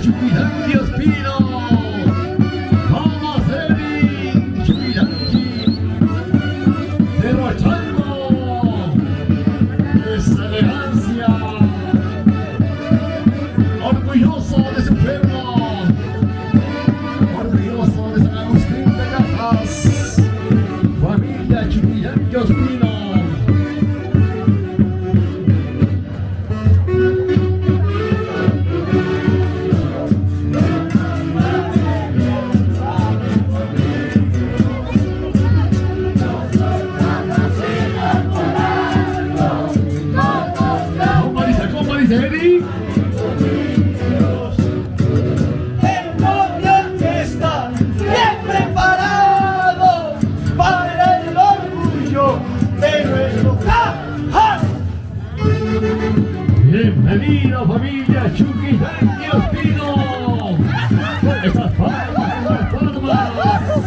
Chuquilanqui Espino. Vamos, Eddie Chuquilanqui. Derrochando esa elegancia. Orgulloso de su pueblo. Orgulloso de San Agustín de Cajas. Familia Chuquilanqui Espino. Eddie. El novio está bien preparado para el orgullo de nuestro Cajas. Bienvenido familia Chuquilanqui Espino. Estas palmas, estas palmas.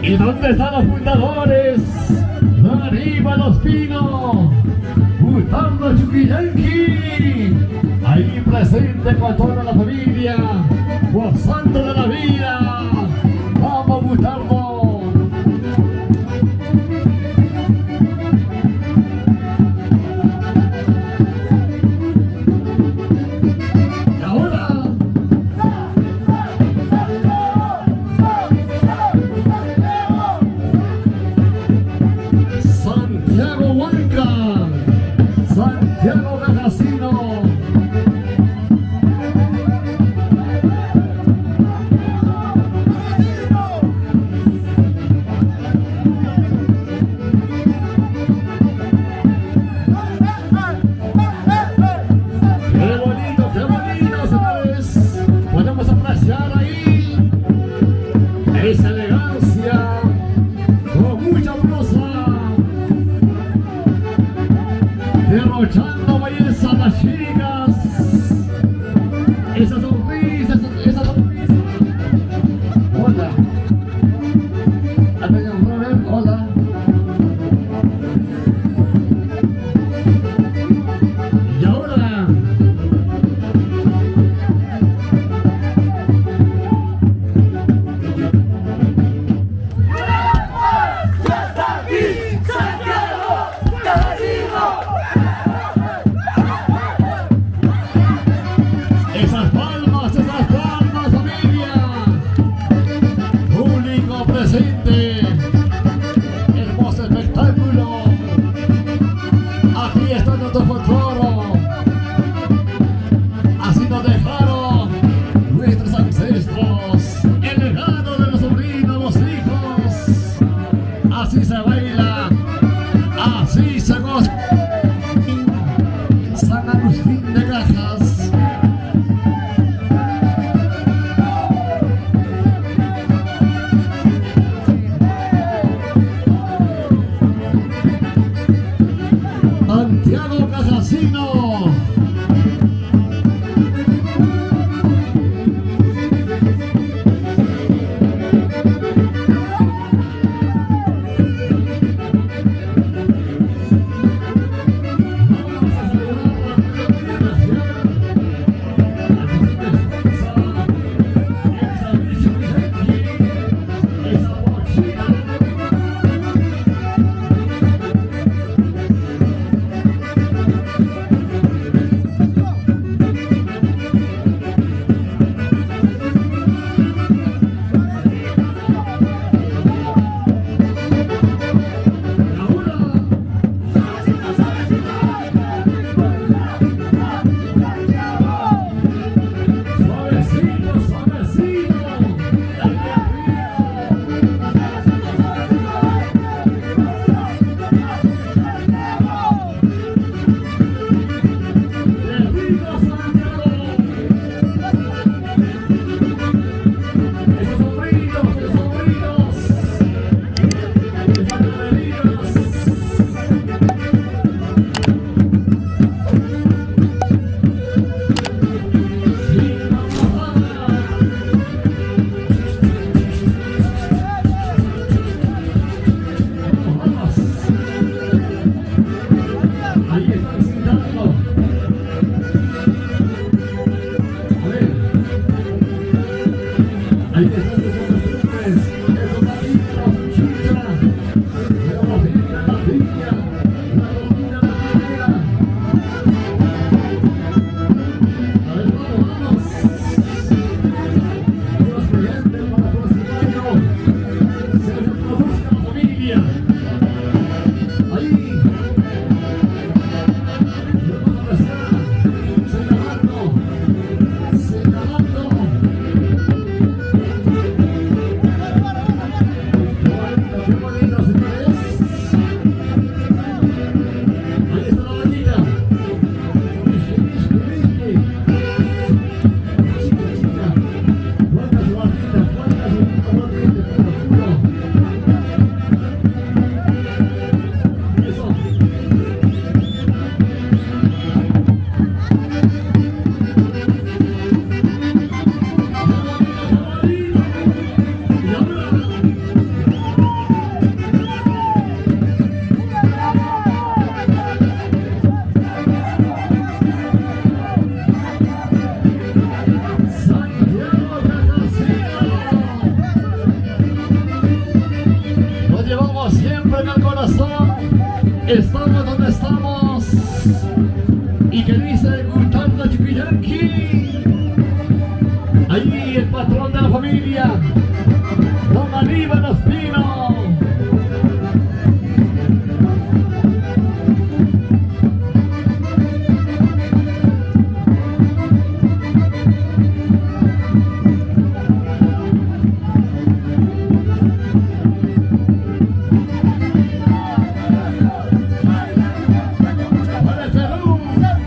¿Y dónde están los fundadores? ¡Arriba los pinos! ¡Gustavo Chuquilanqui! Ahí presente con toda la familia, gozando de la vida. ¡Vamos, Gustavo! Y ahora Santiago Huanca, Santiago Casino. ¡Qué bonito, qué bonito! Ahí están los costumbres, el tomatito, chicha, la botella, la piña, la comida, la primera. A ver, vamos. Dios mediante para el próximo año se reproduzca la familia. Ahí. Vamos a estar señalando. Qué bonito, señores. Ahí está la vaquita. Whisky. Chica. Guarda su vaquita, guarda su vaquita, puro. Eso. Lo llevamos siempre en el corazón. Estamos donde estamos. Y que dice gustando Chuquillanqui. Allí el patrón de la familia, don Aníbal Ospino. Para el Perú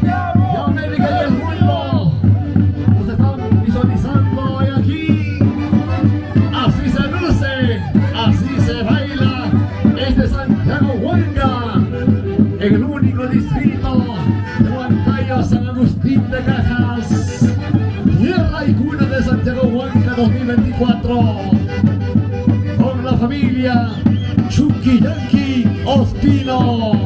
y América y el mundo nos están visualizando hoy aquí. Así se luce, así se baila este Santiago Huanca, en el único distrito de Huancayo, San Agustín de Cajas, tierra y cuna de Santiago Huanca 2024, con la familia Chuquillanqui Ospino.